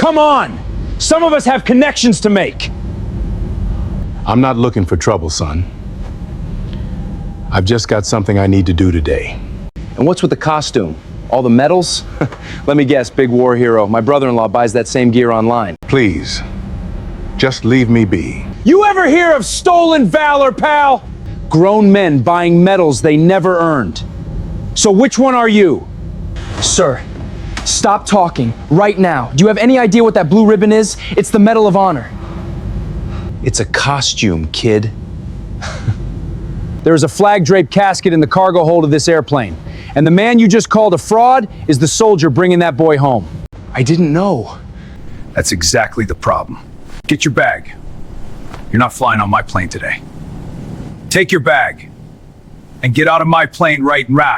Come on! Some of us have connections to make. I'm not looking for trouble, son. I've just got something I need to do today. And what's with the costume? All the medals? Let me guess, big war hero. My brother-in-law buys that same gear online. Please, just leave me be. You ever hear of stolen valor, pal? Grown men buying medals they never earned. So which one are you? Sir, stop talking right now. Do you have any idea what that blue ribbon is? It's the Medal of Honor. It's a costume, kid. There is a flag-draped casket in the cargo hold of this airplane. And the man you just called a fraud is the soldier bringing that boy home. I didn't know. That's exactly the problem. Get your bag. You're not flying on my plane today. Take your bag and get out of my plane right now.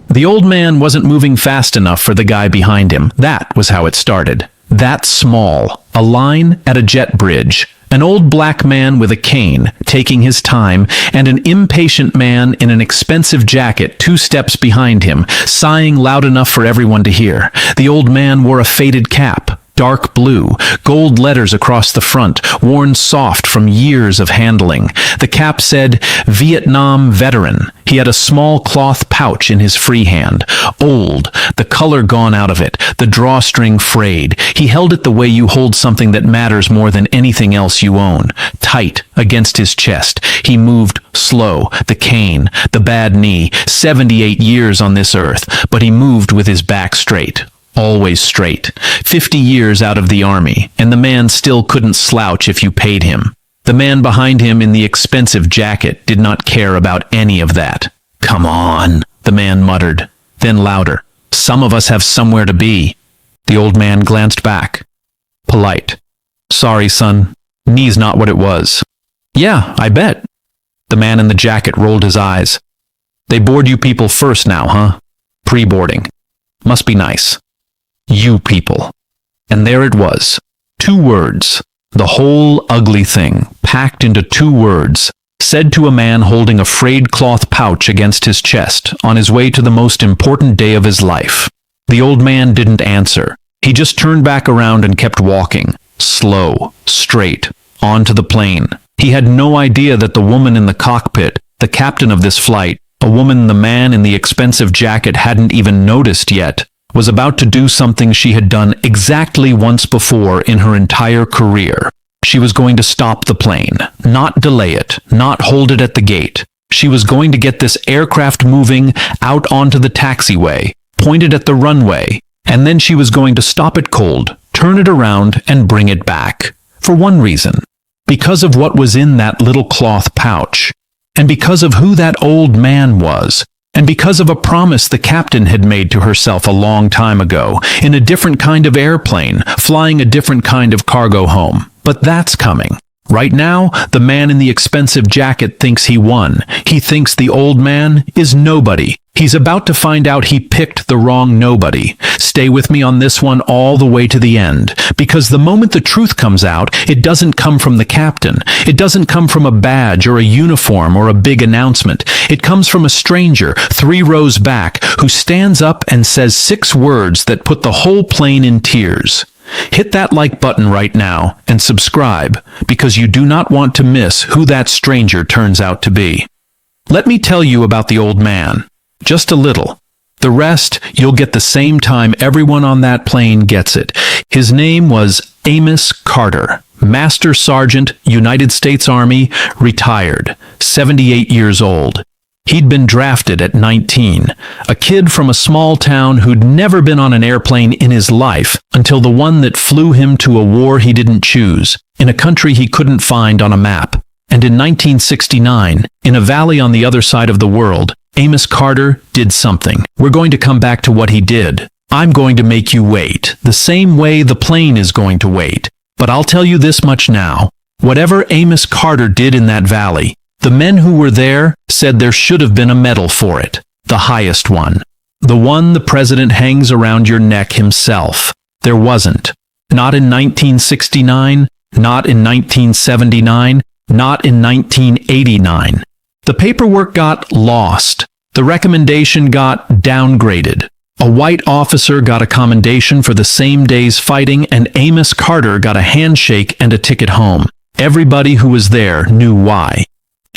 The old man wasn't moving fast enough for the guy behind him. That was how it started. That small. A line at a jet bridge. An old black man with a cane, taking his time, and an impatient man in an expensive jacket 2 steps behind him, sighing loud enough for everyone to hear. The old man wore a faded cap, dark blue, gold letters across the front, worn soft from years of handling. The cap said, Vietnam Veteran. He had a small cloth pouch in his free hand. Old, the color gone out of it, the drawstring frayed. He held it the way you hold something that matters more than anything else you own. Tight against his chest. He moved slow, the cane, the bad knee, 78 years on this earth, but he moved with his back straight. Always straight. 50 years out of the army, and the man still couldn't slouch if you paid him. The man behind him in the expensive jacket did not care about any of that. Come on, the man muttered. Then louder. Some of us have somewhere to be. The old man glanced back. Polite. Sorry, son. Knee's not what it was. Yeah, I bet. The man in the jacket rolled his eyes. They board you people first now, huh? Pre-boarding. Must be nice. You people. And there it was. 2 words. The whole ugly thing, packed into 2 words, said to a man holding a frayed cloth pouch against his chest on his way to the most important day of his life. The old man didn't answer. He just turned back around and kept walking, slow, straight, onto the plane. He had no idea that the woman in the cockpit, the captain of this flight, a woman the man in the expensive jacket hadn't even noticed yet, was about to do something she had done exactly once before in her entire career. She was going to stop the plane, not delay it, not hold it at the gate. She was going to get this aircraft moving out onto the taxiway, pointed at the runway, and then she was going to stop it cold, turn it around, and bring it back. For one reason. Because of what was in that little cloth pouch. And because of who that old man was. And because of a promise the captain had made to herself a long time ago, in a different kind of airplane, flying a different kind of cargo home. But that's coming. Right now, the man in the expensive jacket thinks he won. He thinks the old man is nobody. He's about to find out he picked the wrong nobody. Stay with me on this one all the way to the end. Because the moment the truth comes out, it doesn't come from the captain. It doesn't come from a badge or a uniform or a big announcement. It comes from a stranger, 3 rows back, who stands up and says 6 words that put the whole plane in tears. Hit that like button right now and subscribe, because you do not want to miss who that stranger turns out to be. Let me tell you about the old man. Just a little. The rest, you'll get the same time everyone on that plane gets it. His name was Amos Carter, Master Sergeant, United States Army, retired, 78 years old. He'd been drafted at 19, a kid from a small town who'd never been on an airplane in his life until the one that flew him to a war he didn't choose, in a country he couldn't find on a map. And in 1969, in a valley on the other side of the world, Amos Carter did something. We're going to come back to what he did. I'm going to make you wait, the same way the plane is going to wait. But I'll tell you this much now. Whatever Amos Carter did in that valley, the men who were there said there should have been a medal for it, the highest one. The one the president hangs around your neck himself. There wasn't. Not in 1969, not in 1979, not in 1989. The paperwork got lost. The recommendation got downgraded. A white officer got a commendation for the same day's fighting, and Amos Carter got a handshake and a ticket home. Everybody who was there knew why.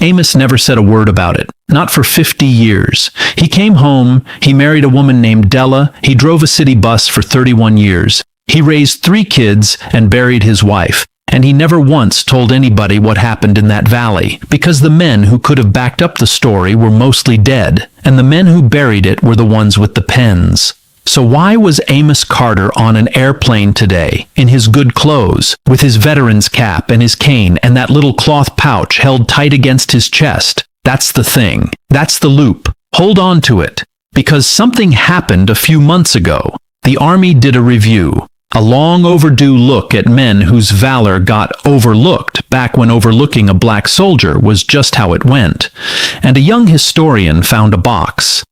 Amos never said a word about it, not for 50 years. He came home, he married a woman named Della, he drove a city bus for 31 years. He raised 3 kids and buried his wife. And he never once told anybody what happened in that valley, because the men who could have backed up the story were mostly dead, and the men who buried it were the ones with the pens. So why was Amos Carter on an airplane today, in his good clothes, with his veteran's cap and his cane and that little cloth pouch held tight against his chest? That's the thing. That's the loop. Hold on to it. Because something happened a few months ago. The Army did a review. A long overdue look at men whose valor got overlooked back when overlooking a black soldier was just how it went. And a young historian found a box.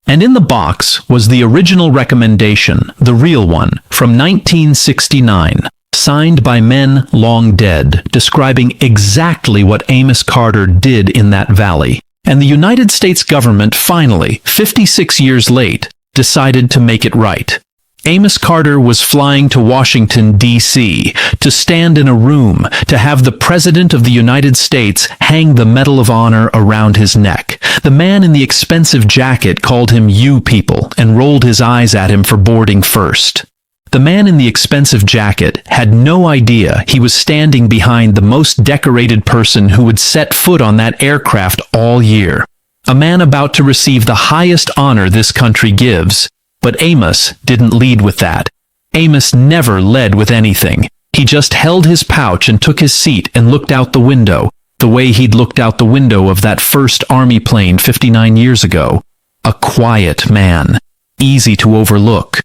And in the box was the original recommendation, the real one, from 1969, signed by men long dead, describing exactly what Amos Carter did in that valley. And the United States government finally, 56 years late, decided to make it right. Amos Carter was flying to Washington, D.C., to stand in a room, to have the President of the United States hang the Medal of Honor around his neck. The man in the expensive jacket called him "you people" and rolled his eyes at him for boarding first. The man in the expensive jacket had no idea he was standing behind the most decorated person who would set foot on that aircraft all year. A man about to receive the highest honor this country gives. But Amos didn't lead with that. Amos never led with anything. He just held his pouch and took his seat and looked out the window, the way he'd looked out the window of that first Army plane 59 years ago. A quiet man, easy to overlook.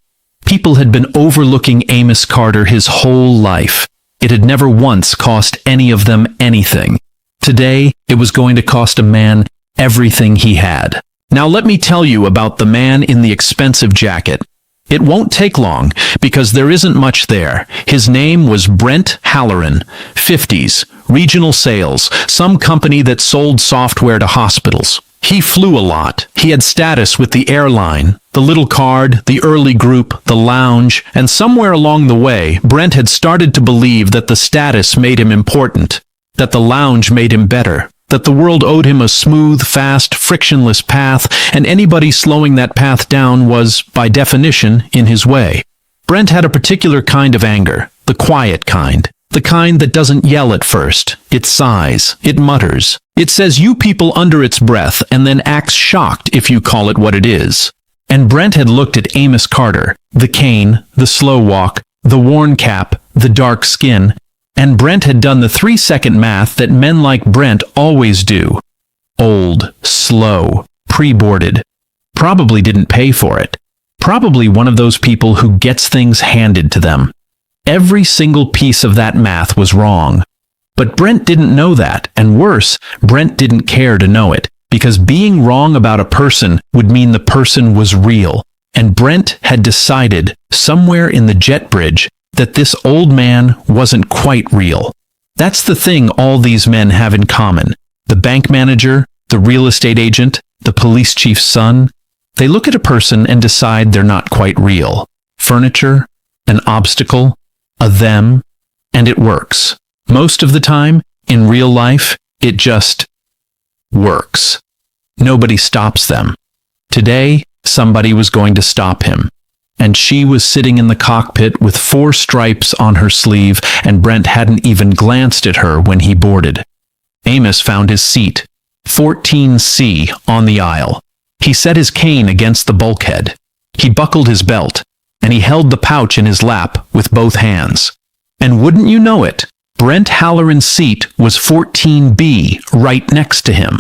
People had been overlooking Amos Carter his whole life. It had never once cost any of them anything. Today, it was going to cost a man everything he had. Now let me tell you about the man in the expensive jacket. It won't take long, because there isn't much there. His name was Brent Halloran, 50s, regional sales, some company that sold software to hospitals. He flew a lot. He had status with the airline, the little card, the early group, the lounge, and somewhere along the way, Brent had started to believe that the status made him important, that the lounge made him better, that the world owed him a smooth, fast, frictionless path, and anybody slowing that path down was, by definition, in his way. Brent had a particular kind of anger, the quiet kind, the kind that doesn't yell at first. It sighs, it mutters, it says "you people" under its breath, and then acts shocked if you call it what it is. And Brent had looked at Amos Carter, the cane, the slow walk, the worn cap, the dark skin, and Brent had done the 3-second math that men like Brent always do. Old, slow, pre-boarded. Probably didn't pay for it. Probably one of those people who gets things handed to them. Every single piece of that math was wrong. But Brent didn't know that, and worse, Brent didn't care to know it, because being wrong about a person would mean the person was real. And Brent had decided, somewhere in the jet bridge, that this old man wasn't quite real. That's the thing all these men have in common. The bank manager, the real estate agent, the police chief's son. They look at a person and decide they're not quite real. Furniture, an obstacle, a them, and it works. Most of the time, in real life, it just works. Nobody stops them. Today, somebody was going to stop him. And she was sitting in the cockpit with 4 stripes on her sleeve, and Brent hadn't even glanced at her when he boarded. Amos found his seat, 14C, on the aisle. He set his cane against the bulkhead. He buckled his belt, and he held the pouch in his lap with both hands. And wouldn't you know it, Brent Halloran's seat was 14B right next to him.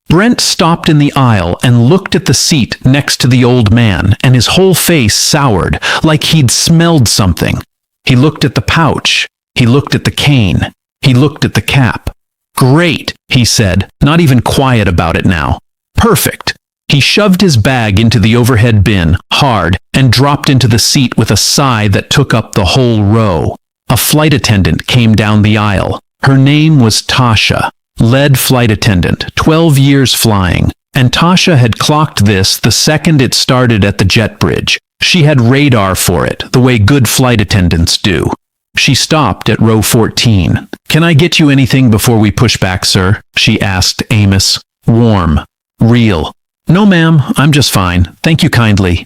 Brent stopped in the aisle and looked at the seat next to the old man, and his whole face soured, like he'd smelled something. He looked at the pouch. He looked at the cane. He looked at the cap. "Great," he said, not even quiet about it now. "Perfect." He shoved his bag into the overhead bin, hard, and dropped into the seat with a sigh that took up the whole row. A flight attendant came down the aisle. Her name was Tasha. Lead flight attendant, 12 years flying. And Tasha had clocked this the second it started at the jet bridge. She had radar for it, the way good flight attendants do. She stopped at row 14. "Can I get you anything before we push back, sir?" she asked Amos. Warm. Real. "No, ma'am, I'm just fine. Thank you kindly."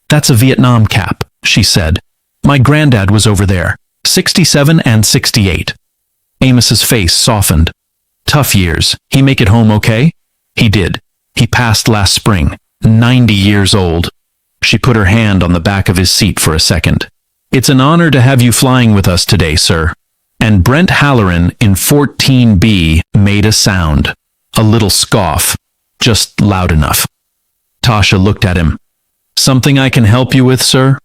"That's a Vietnam cap," she said. "My granddad was over there. 67 and 68. Amos's face softened. "Tough years. He make it home okay?" "He did. He passed last spring. 90 years old." She put her hand on the back of his seat for a second. "It's an honor to have you flying with us today, sir." And Brent Halloran in 14B made a sound. A little scoff. Just loud enough. Tasha looked at him. "Something I can help you with, sir?"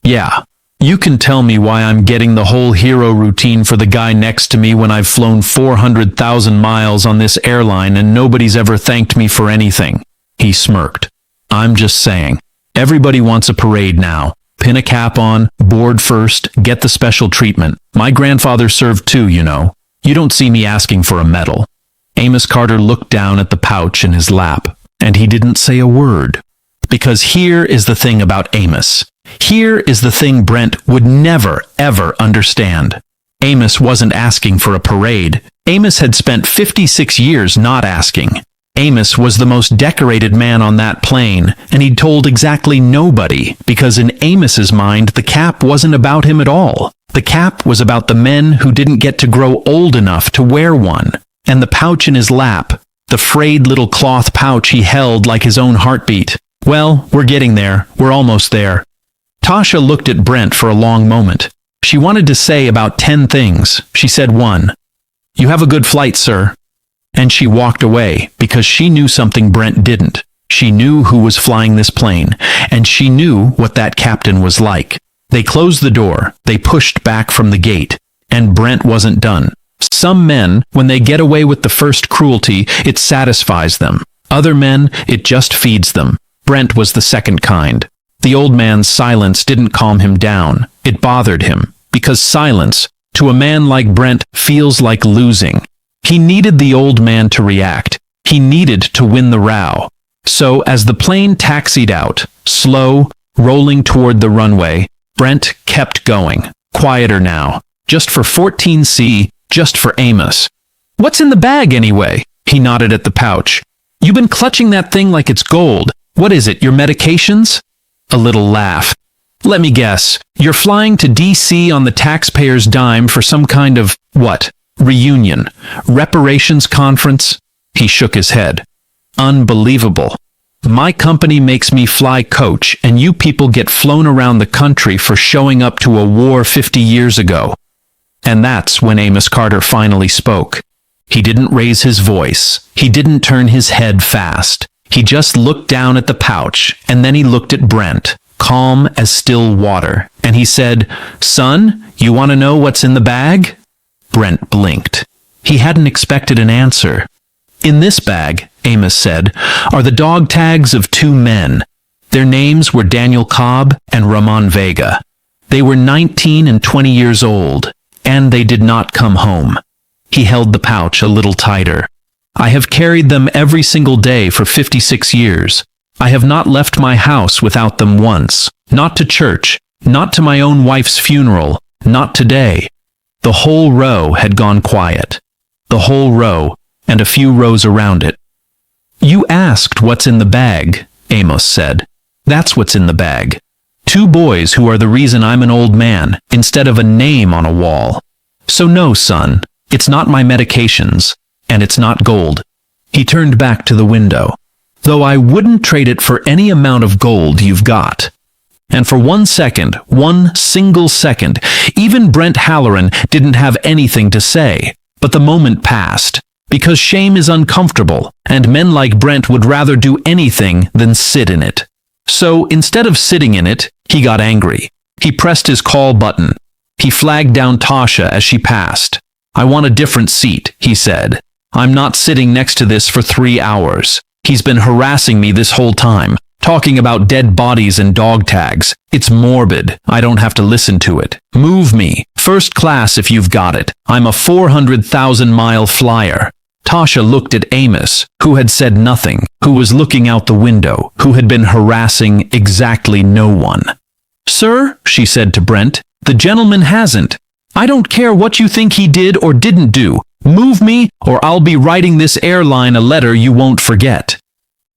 "Yeah. You can tell me why I'm getting the whole hero routine for the guy next to me when I've flown 400,000 miles on this airline and nobody's ever thanked me for anything." He smirked. "I'm just saying. Everybody wants a parade now. Pin a cap on, board first, get the special treatment. My grandfather served too, you know. You don't see me asking for a medal." Amos Carter looked down at the pouch in his lap, and he didn't say a word. Because here is the thing about Amos. Here is the thing Brent would never, ever understand. Amos wasn't asking for a parade. Amos had spent 56 years not asking. Amos was the most decorated man on that plane, and he'd told exactly nobody, because in Amos's mind, the cap wasn't about him at all. The cap was about the men who didn't get to grow old enough to wear one. And the pouch in his lap, the frayed little cloth pouch he held like his own heartbeat. "Well, we're getting there. We're almost there." Tasha looked at Brent for a long moment. She wanted to say about 10 things. She said one. "You have a good flight, sir." And she walked away because she knew something Brent didn't. She knew who was flying this plane, and she knew what that captain was like. They closed the door. They pushed back from the gate. And Brent wasn't done. Some men, when they get away with the first cruelty, it satisfies them. Other men, it just feeds them. Brent was the second kind. The old man's silence didn't calm him down. It bothered him, because silence, to a man like Brent, feels like losing. He needed the old man to react. He needed to win the row. So as the plane taxied out, slow, rolling toward the runway, Brent kept going. Quieter now. Just for 14C, just for Amos. "What's in the bag anyway?" He nodded at the pouch. "You've been clutching that thing like it's gold. What is it, your medications?" A little laugh. "Let me guess. You're flying to DC on the taxpayer's dime for some kind of, what? Reunion? Reparations conference?" He shook his head. "Unbelievable. My company makes me fly coach, and you people get flown around the country for showing up to a war 50 years ago." And that's when Amos Carter finally spoke. He didn't raise his voice. He didn't turn his head fast. He just looked down at the pouch, and then he looked at Brent, calm as still water, and he said, "Son, you want to know what's in the bag?" Brent blinked. He hadn't expected an answer. "In this bag," Amos said, "are the dog tags of 2 men. Their names were Daniel Cobb and Ramon Vega. They were 19 and 20 years old, and they did not come home." He held the pouch a little tighter. "I have carried them every single day for 56 years. I have not left my house without them once. Not to church, not to my own wife's funeral, not today." The whole row had gone quiet. The whole row, and a few rows around it. "You asked what's in the bag," Amos said. "That's what's in the bag. 2 boys who are the reason I'm an old man, instead of a name on a wall. So no, son, it's not my medications, and it's not gold." He turned back to the window. "Though I wouldn't trade it for any amount of gold you've got." And for 1 second, 1 single second, even Brent Halloran didn't have anything to say. But the moment passed, because shame is uncomfortable, and men like Brent would rather do anything than sit in it. So instead of sitting in it, he got angry. He pressed his call button. He flagged down Tasha as she passed. "I want a different seat," he said. "I'm not sitting next to this for 3 hours. He's been harassing me this whole time, talking about dead bodies and dog tags. It's morbid. I don't have to listen to it. Move me. First class if you've got it. I'm a 400,000-mile flyer." Tasha looked at Amos, who had said nothing, who was looking out the window, who had been harassing exactly no one. "Sir," she said to Brent, "the gentleman hasn't. I don't care what you think he did or didn't do. Move me, or I'll be writing this airline a letter you won't forget."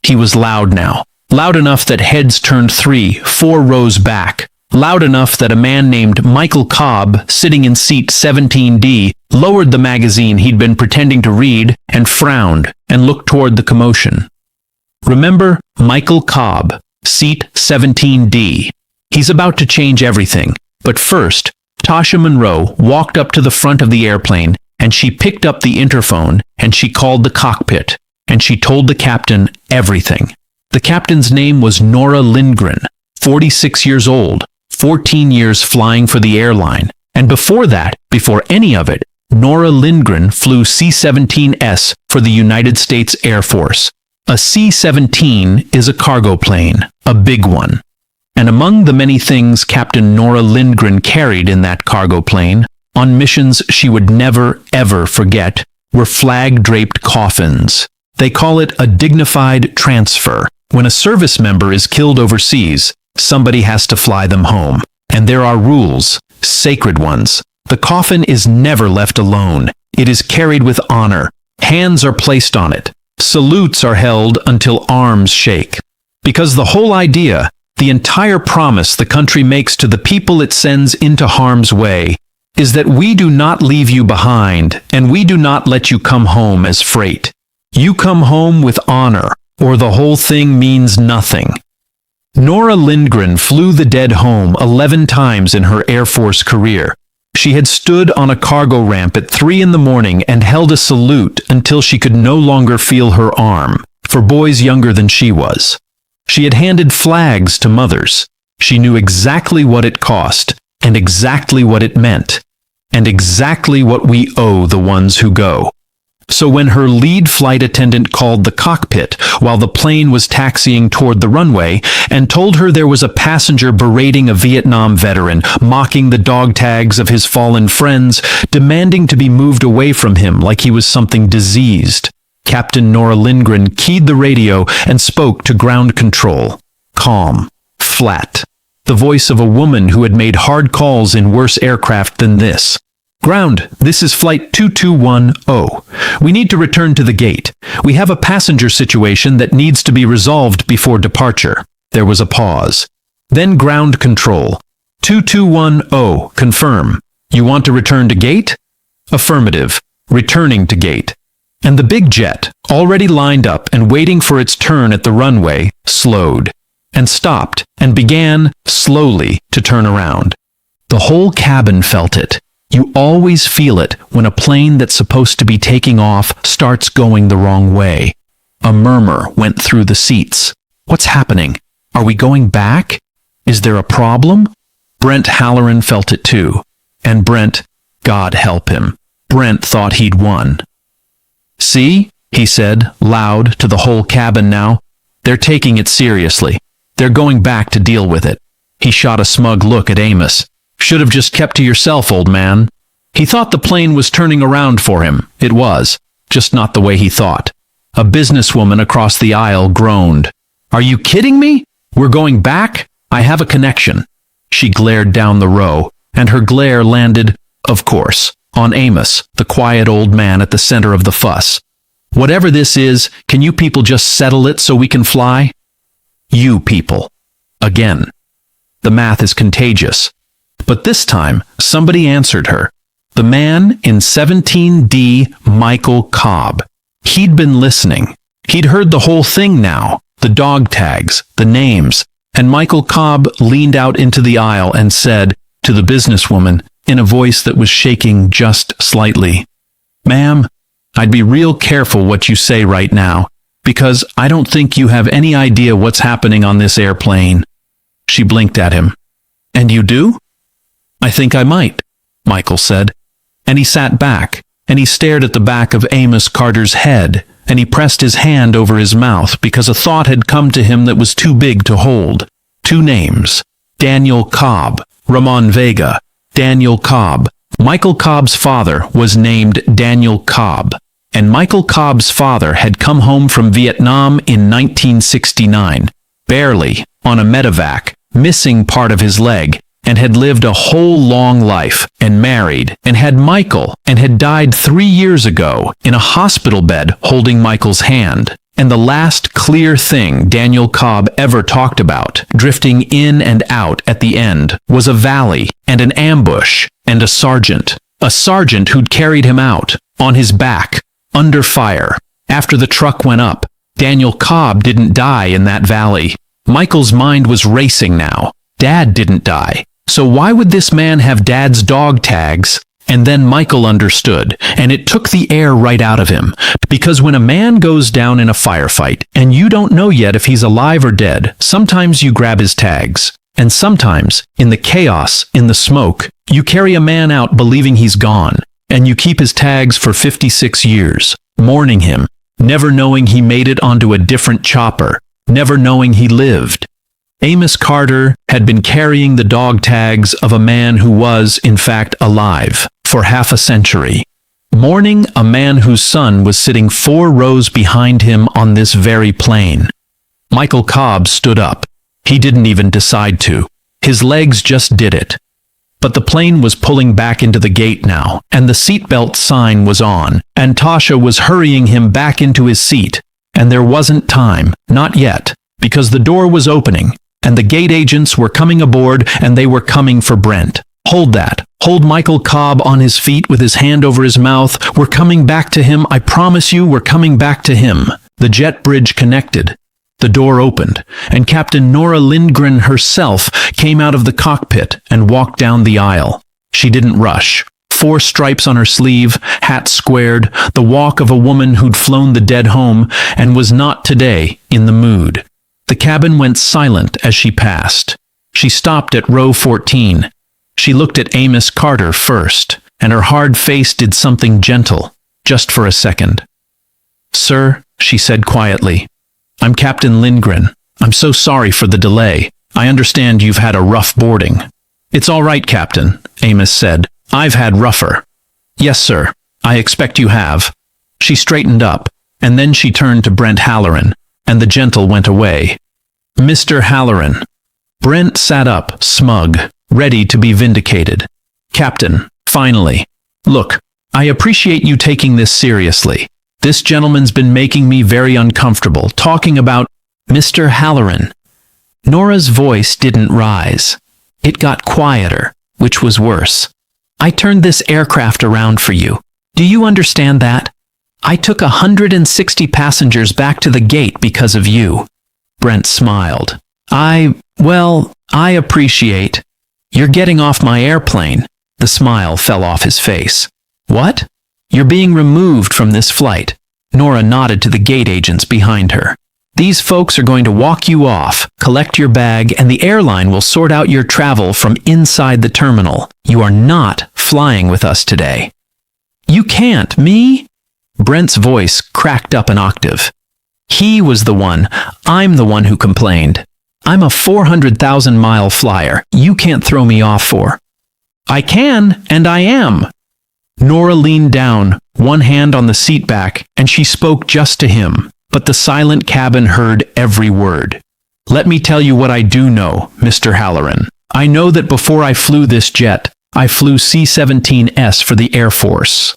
He was loud now, loud enough that heads turned 3-4 rows back, loud enough that a man named Michael Cobb, sitting in seat 17D, lowered the magazine he'd been pretending to read and frowned and looked toward the commotion. "Remember Michael Cobb, seat 17D. He's about to change everything. But first, Tasha Monroe walked up to the front of the airplane and she picked up the interphone and she called the cockpit and she told the captain everything. The captain's name was Nora Lindgren, 46 years old, 14 years flying for the airline. And before that, before any of it, Nora Lindgren flew C-17S for the United States Air Force. A C-17 is a cargo plane, a big one. And among the many things Captain Nora Lindgren carried in that cargo plane, on missions she would never, ever forget, were flag-draped coffins. They call it a dignified transfer. When a service member is killed overseas, somebody has to fly them home. And there are rules, sacred ones. The coffin is never left alone. It is carried with honor. Hands are placed on it. Salutes are held until arms shake. Because the whole idea, the entire promise the country makes to the people it sends into harm's way, is that we do not leave you behind, and we do not let you come home as freight. You come home with honor, or the whole thing means nothing. Nora Lindgren flew the dead home 11 times in her Air Force career. She had stood on a cargo ramp at 3 in the morning and held a salute until she could no longer feel her arm, for boys younger than she was. She had handed flags to mothers. She knew exactly what it cost, and exactly what it meant, and exactly what we owe the ones who go. So when her lead flight attendant called the cockpit while the plane was taxiing toward the runway and told her there was a passenger berating a Vietnam veteran, mocking the dog tags of his fallen friends, demanding to be moved away from him like he was something diseased, Captain Nora Lindgren keyed the radio and spoke to ground control. Calm, flat. The voice of a woman who had made hard calls in worse aircraft than this. "Ground, this is Flight 2210. We need to return to the gate. We have a passenger situation that needs to be resolved before departure." There was a pause. Then ground control. 2210, confirm. You want to return to gate? Affirmative. Returning to gate. And the big jet, already lined up and waiting for its turn at the runway, slowed, and stopped, and began, slowly, to turn around. The whole cabin felt it. You always feel it when a plane that's supposed to be taking off starts going the wrong way. A murmur went through the seats. What's happening? Are we going back? Is there a problem? Brent Halloran felt it too. And Brent, God help him, Brent thought he'd won. "See," he said, loud to the whole cabin now. "They're taking it seriously. They're going back to deal with it." He shot a smug look at Amos. "Should have just kept to yourself, old man." He thought the plane was turning around for him. It was, just not the way he thought. A businesswoman across the aisle groaned. "Are you kidding me? We're going back? I have a connection." She glared down the row, and her glare landed, of course, on Amos, the quiet old man at the center of the fuss. "Whatever this is, can you people just settle it so we can fly?" You people. Again. The math is contagious. But this time, somebody answered her. The man in 17D, Michael Cobb. He'd been listening. He'd heard the whole thing now, the dog tags, the names, and Michael Cobb leaned out into the aisle and said to the businesswoman, in a voice that was shaking just slightly, "Ma'am, I'd be real careful what you say right now, because I don't think you have any idea what's happening on this airplane." She blinked at him. "And you do?" "I think I might," Michael said. And he sat back, and he stared at the back of Amos Carter's head, and he pressed his hand over his mouth because a thought had come to him that was too big to hold. 2 names. Daniel Cobb, Ramon Vega. Daniel Cobb. Michael Cobb's father was named Daniel Cobb. and Michael Cobb's father had come home from Vietnam in 1969, barely, on a medevac, missing part of his leg, and had lived a whole long life, and married, and had Michael, and had died 3 years ago in a hospital bed holding Michael's hand. And the last clear thing Daniel Cobb ever talked about, drifting in and out at the end, was a valley, and an ambush, and a sergeant who'd carried him out, on his back, under fire. After the truck went up, Daniel Cobb didn't die in that valley. Michael's mind was racing now. Dad didn't die. So why would this man have Dad's dog tags? And then Michael understood, and it took the air right out of him. Because when a man goes down in a firefight, and you don't know yet if he's alive or dead, sometimes you grab his tags. And sometimes, in the chaos, in the smoke, you carry a man out believing he's gone, and you keep his tags for 56 years, mourning him, never knowing he made it onto a different chopper, never knowing he lived. Amos Carter had been carrying the dog tags of a man who was, in fact, alive for half a century, mourning a man whose son was sitting 4 rows behind him on this very plane. Michael Cobb stood up. He didn't even decide to. His legs just did it. But the plane was pulling back into the gate now, and the seatbelt sign was on, and Tasha was hurrying him back into his seat. And there wasn't time, not yet, because the door was opening, and the gate agents were coming aboard, and they were coming for Brent. Hold that. Hold Michael Cobb on his feet with his hand over his mouth. We're coming back to him. I promise you, we're coming back to him. The jet bridge connected. The door opened, and Captain Nora Lindgren herself came out of the cockpit and walked down the aisle. She didn't rush. 4 stripes on her sleeve, hat squared, the walk of a woman who'd flown the dead home and was not today in the mood. The cabin went silent as she passed. She stopped at row 14. She looked at Amos Carter first, and her hard face did something gentle, just for a second. "Sir," she said quietly, "I'm Captain Lindgren. I'm so sorry for the delay. I understand you've had a rough boarding." "It's all right, Captain," Amos said. "I've had rougher." "Yes, sir. I expect you have." She straightened up, and then she turned to Brent Halloran, and the gentle went away. "Mr. Halloran." Brent sat up, smug, ready to be vindicated. "Captain, finally. Look, I appreciate you taking this seriously. This gentleman's been making me very uncomfortable, talking about Mr. Halloran." Nora's voice didn't rise. It got quieter, which was worse. "I turned this aircraft around for you. Do you understand that? I took 160 passengers back to the gate because of you." Brent smiled. I appreciate. You're getting off my airplane." The smile fell off his face. "What?" "You're being removed from this flight." Nora nodded to the gate agents behind her. "These folks are going to walk you off, collect your bag, and the airline will sort out your travel from inside the terminal. You are not flying with us today." "You can't, me?" Brent's voice cracked up an octave. He was the one. I'm the one who complained. I'm a 400,000-mile flyer. You can't throw me off for. "I can, and I am." Nora leaned down, one hand on the seat back, and she spoke just to him, but the silent cabin heard every word. "Let me tell you what I do know, Mr. Halloran. I know that before I flew this jet, I flew C-17S for the Air Force.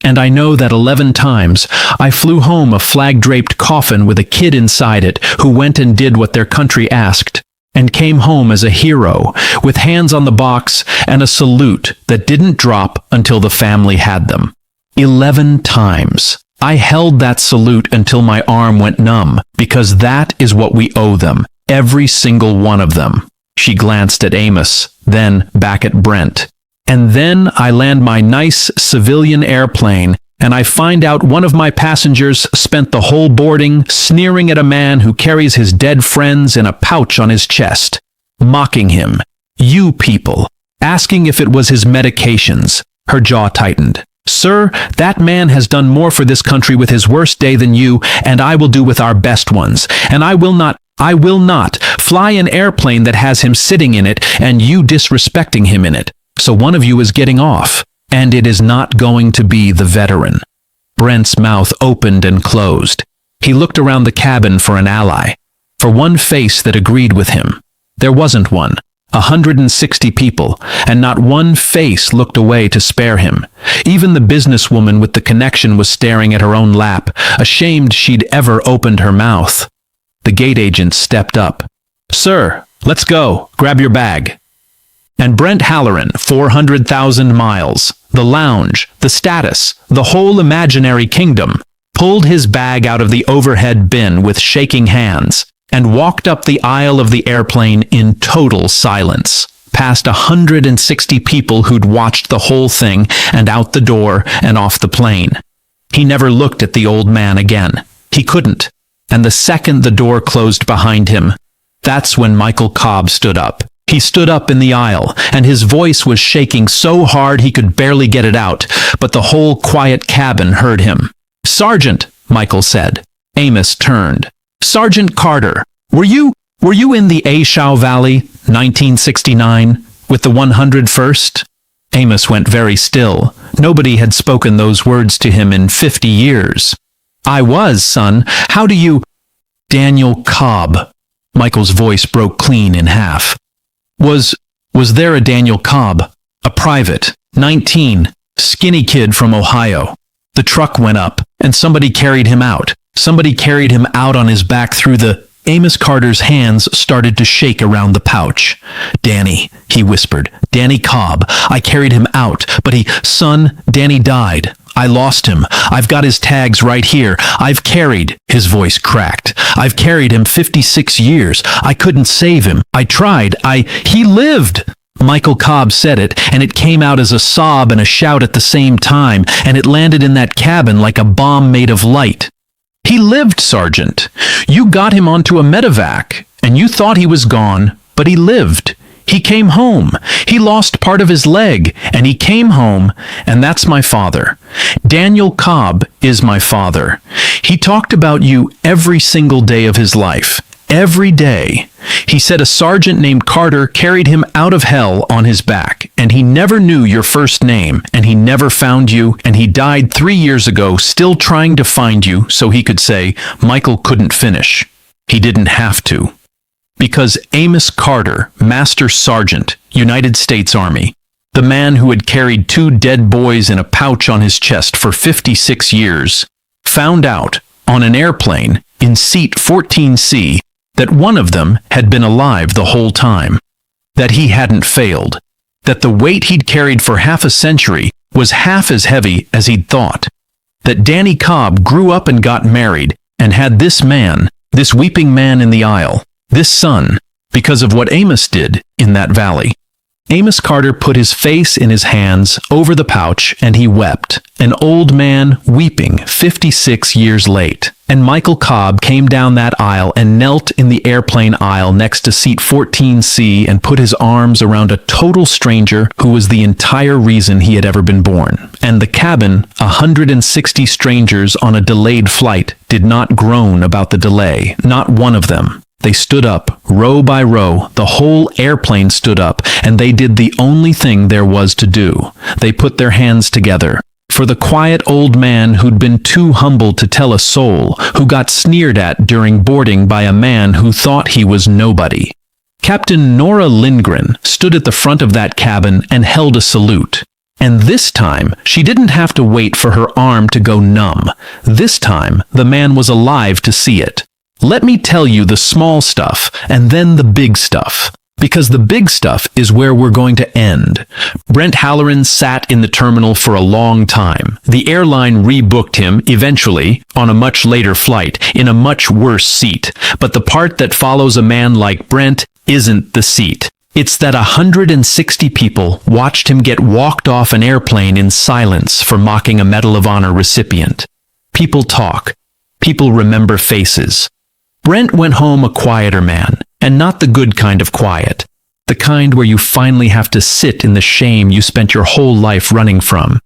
And I know that 11 times I flew home a flag-draped coffin with a kid inside it who went and did what their country asked, and came home as a hero, with hands on the box and a salute that didn't drop until the family had them. 11 times. I held that salute until my arm went numb, because that is what we owe them, every single one of them." She glanced at Amos, then back at Brent. "And then I land my nice civilian airplane, and I find out one of my passengers spent the whole boarding sneering at a man who carries his dead friends in a pouch on his chest, mocking him. You people, asking if it was his medications." Her jaw tightened. "Sir, that man has done more for this country with his worst day than you, and I will do with our best ones. And I will not fly an airplane that has him sitting in it and you disrespecting him in it. So one of you is getting off, and it is not going to be the veteran." Brent's mouth opened and closed. He looked around the cabin for an ally, for one face that agreed with him. There wasn't one. 160 people, and not one face looked away to spare him. Even the businesswoman with the connection was staring at her own lap, ashamed she'd ever opened her mouth. The gate agent stepped up. "Sir, let's go. Grab your bag." And Brent Halloran, 400,000 miles, the lounge, the status, the whole imaginary kingdom, pulled his bag out of the overhead bin with shaking hands and walked up the aisle of the airplane in total silence, past 160 people who'd watched the whole thing and out the door and off the plane. He never looked at the old man again. He couldn't. And the second the door closed behind him, that's when Michael Cobb stood up. He stood up in the aisle, and his voice was shaking so hard he could barely get it out, but the whole quiet cabin heard him. "Sergeant," Michael said. Amos turned. "Sergeant Carter, were you in the Ashau Valley, 1969, with the 101st? Amos went very still. Nobody had spoken those words to him in 50 years. "I was, son. How do you—" "Daniel Cobb." Michael's voice broke clean in half. Was there a Daniel Cobb? A private, 19, skinny kid from Ohio. The truck went up, and somebody carried him out. Somebody carried him out on his back through the— Amos Carter's hands started to shake around the pouch. "Danny," he whispered. "Danny Cobb. I carried him out, but son, Danny died. I lost him. I've got his tags right here. I've carried," his voice cracked. "I've carried him 56 years. I couldn't save him. I tried. He lived." Michael Cobb said it, and it came out as a sob and a shout at the same time, and it landed in that cabin like a bomb made of light. "He lived, Sergeant. You got him onto a medevac, and you thought he was gone, but he lived. He came home. He lost part of his leg, and he came home, and that's my father. Daniel Cobb is my father. He talked about you every single day of his life. Every day. He said a sergeant named Carter carried him out of hell on his back, and he never knew your first name, and he never found you, and he died 3 years ago still trying to find you so he could say Michael couldn't finish. He didn't have to. Because Amos Carter, Master Sergeant, United States Army, the man who had carried 2 dead boys in a pouch on his chest for 56 years, found out, on an airplane, in seat 14C, that one of them had been alive the whole time, that he hadn't failed, that the weight he'd carried for half a century was half as heavy as he'd thought, that Danny Cobb grew up and got married and had this man, this weeping man in the aisle, this son, because of what Amos did in that valley. Amos Carter put his face in his hands over the pouch and he wept, an old man weeping 56 years late. And Michael Cobb came down that aisle and knelt in the airplane aisle next to seat 14C and put his arms around a total stranger who was the entire reason he had ever been born. And the cabin, 160 strangers on a delayed flight, did not groan about the delay, not one of them. They stood up, row by row, the whole airplane stood up, and they did the only thing there was to do. They put their hands together. For the quiet old man who'd been too humble to tell a soul, who got sneered at during boarding by a man who thought he was nobody. Captain Nora Lindgren stood at the front of that cabin and held a salute. And this time, she didn't have to wait for her arm to go numb. This time, the man was alive to see it. Let me tell you the small stuff, and then the big stuff. Because the big stuff is where we're going to end. Brent Halloran sat in the terminal for a long time. The airline rebooked him, eventually, on a much later flight, in a much worse seat. But the part that follows a man like Brent isn't the seat. It's that 160 people watched him get walked off an airplane in silence for mocking a Medal of Honor recipient. People talk. People remember faces. Brent went home a quieter man, and not the good kind of quiet. The kind where you finally have to sit in the shame you spent your whole life running from.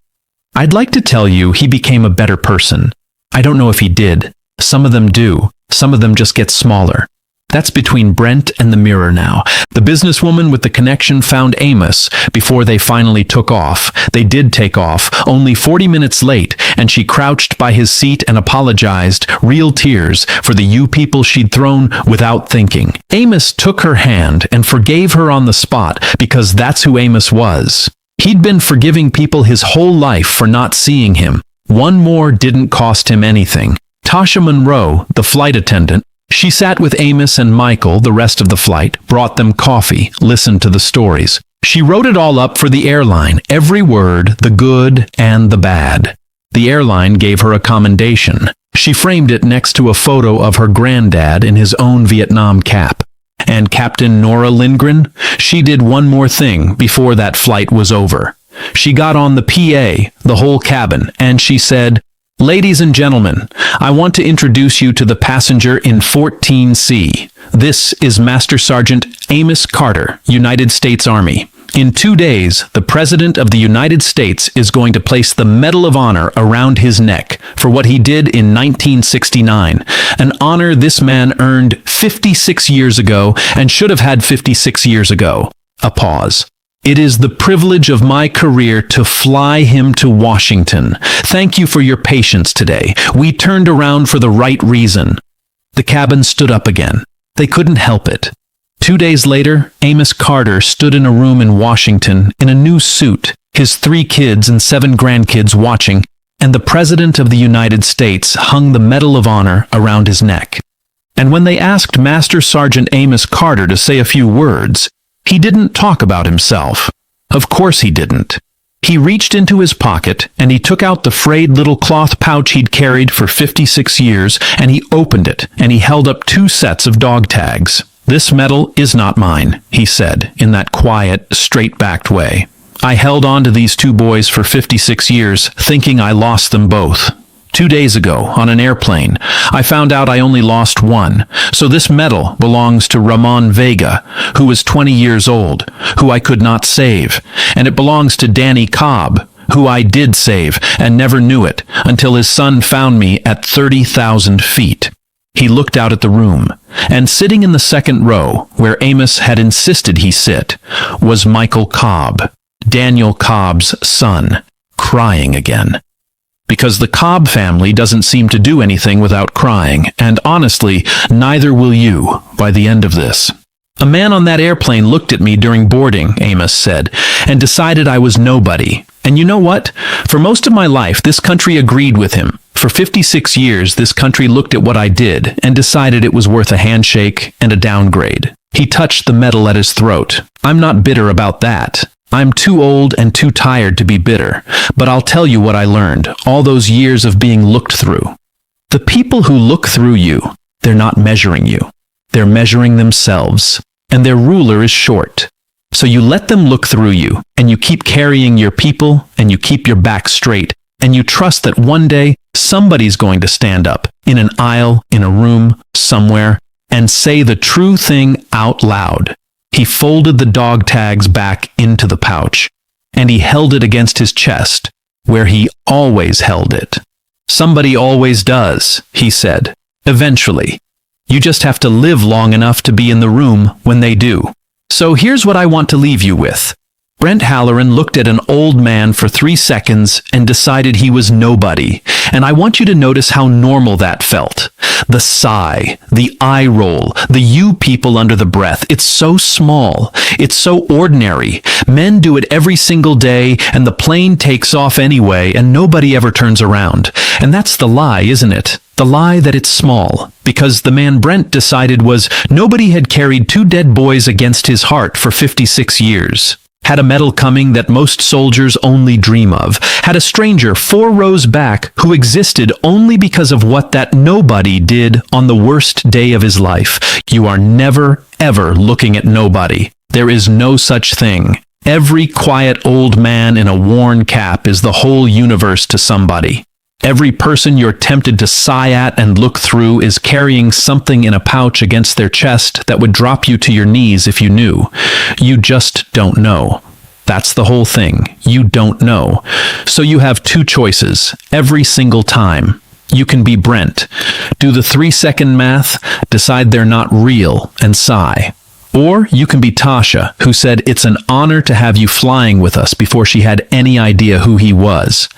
I'd like to tell you he became a better person. I don't know if he did. Some of them do. Some of them just get smaller. That's between Brent and the mirror now. The businesswoman with the connection found Amos before they finally took off. They did take off, only 40 minutes late, and she crouched by his seat and apologized, real tears, for the you people she'd thrown without thinking. Amos took her hand and forgave her on the spot because that's who Amos was. He'd been forgiving people his whole life for not seeing him. One more didn't cost him anything. Tasha Monroe, the flight attendant, she sat with Amos and Michael the rest of the flight, brought them coffee, listened to the stories. She wrote it all up for the airline, every word, the good and the bad. The airline gave her a commendation. She framed it next to a photo of her granddad in his own Vietnam cap. And Captain Nora Lindgren, she did one more thing before that flight was over. She got on the PA, the whole cabin, and she said, "Ladies and gentlemen, I want to introduce you to the passenger in 14C. This is Master Sergeant Amos Carter, United States Army. In 2 days, the President of the United States is going to place the Medal of Honor around his neck for what he did in 1969, an honor this man earned 56 years ago and should have had 56 years ago." A pause. "It is the privilege of my career to fly him to Washington. Thank you for your patience today. We turned around for the right reason." The cabin stood up again. They couldn't help it. 2 days later, Amos Carter stood in a room in Washington in a new suit, his 3 kids and 7 grandkids watching, and the President of the United States hung the Medal of Honor around his neck. And when they asked Master Sergeant Amos Carter to say a few words, he didn't talk about himself. Of course he didn't. He reached into his pocket and he took out the frayed little cloth pouch he'd carried for 56 years, and he opened it and he held up 2 sets of dog tags. "This medal is not mine," he said in that quiet, straight-backed way. "I held on to these 2 boys for 56 years, thinking I lost them both. 2 days ago, on an airplane, I found out I only lost one. So this medal belongs to Ramon Vega, who was 20 years old, who I could not save. And it belongs to Danny Cobb, who I did save and never knew it until his son found me at 30,000 feet. He looked out at the room, and sitting in the second row, where Amos had insisted he sit, was Michael Cobb, Daniel Cobb's son, crying again. Because the Cobb family doesn't seem to do anything without crying, and honestly, neither will you by the end of this. "A man on that airplane looked at me during boarding," Amos said, "and decided I was nobody. And you know what? For most of my life, this country agreed with him. For 56 years, this country looked at what I did and decided it was worth a handshake and a downgrade." He touched the medal at his throat. "I'm not bitter about that. I'm too old and too tired to be bitter, but I'll tell you what I learned, all those years of being looked through. The people who look through you, they're not measuring you. They're measuring themselves, and their ruler is short. So you let them look through you, and you keep carrying your people, and you keep your back straight, and you trust that one day somebody's going to stand up, in an aisle, in a room, somewhere, and say the true thing out loud." He folded the dog tags back into the pouch, and he held it against his chest, where he always held it. "Somebody always does," he said. "Eventually. You just have to live long enough to be in the room when they do." So here's what I want to leave you with. Brent Halloran looked at an old man for 3 seconds and decided he was nobody. And I want you to notice how normal that felt. The sigh, the eye roll, the you people under the breath. It's so small. It's so ordinary. Men do it every single day, and the plane takes off anyway, and nobody ever turns around. And that's the lie, isn't it? The lie that it's small. Because the man Brent decided was nobody had carried 2 dead boys against his heart for 56 years. Had a medal coming that most soldiers only dream of. Had a stranger 4 rows back who existed only because of what that nobody did on the worst day of his life. You are never, ever looking at nobody. There is no such thing. Every quiet old man in a worn cap is the whole universe to somebody. Every person you're tempted to sigh at and look through is carrying something in a pouch against their chest that would drop you to your knees if you knew. You just don't know. That's the whole thing. You don't know. So you have 2 choices every single time. You can be Brent. Do the 3-second math, decide they're not real, and sigh. Or you can be Tasha, who said it's an honor to have you flying with us before she had any idea who he was.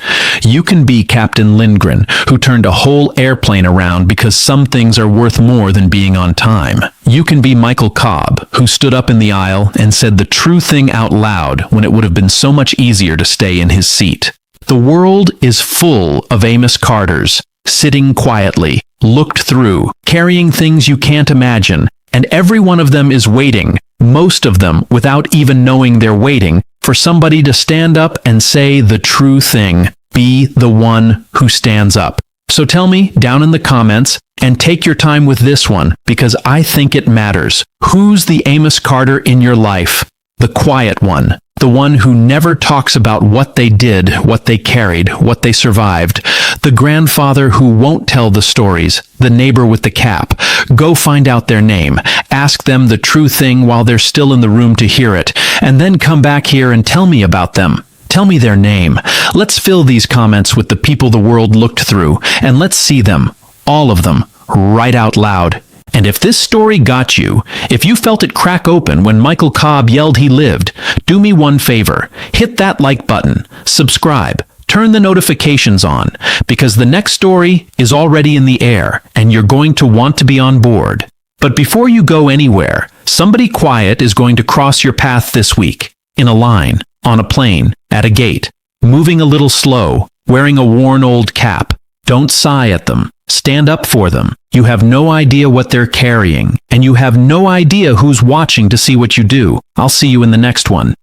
You can be Captain Lindgren, who turned a whole airplane around because some things are worth more than being on time. You can be Michael Cobb, who stood up in the aisle and said the true thing out loud when it would have been so much easier to stay in his seat. The world is full of Amos Carters, sitting quietly, looked through, carrying things you can't imagine, and every one of them is waiting, most of them without even knowing they're waiting, for somebody to stand up and say the true thing. Be the one who stands up. So tell me down in the comments, and take your time with this one, because I think it matters. Who's the Amos Carter in your life? The quiet one. The one who never talks about what they did, what they carried, what they survived. The grandfather who won't tell the stories. The neighbor with the cap. Go find out their name. Ask them the true thing while they're still in the room to hear it. And then come back here and tell me about them. Tell me their name. Let's fill these comments with the people the world looked through. And let's see them, all of them, right out loud. And if this story got you, if you felt it crack open when Michael Cobb yelled he lived, do me one favor. Hit that like button, subscribe, turn the notifications on, because the next story is already in the air, and you're going to want to be on board. But before you go anywhere, somebody quiet is going to cross your path this week, in a line, on a plane, at a gate, moving a little slow, wearing a worn old cap. Don't sigh at them. Stand up for them. You have no idea what they're carrying, and you have no idea who's watching to see what you do. I'll see you in the next one.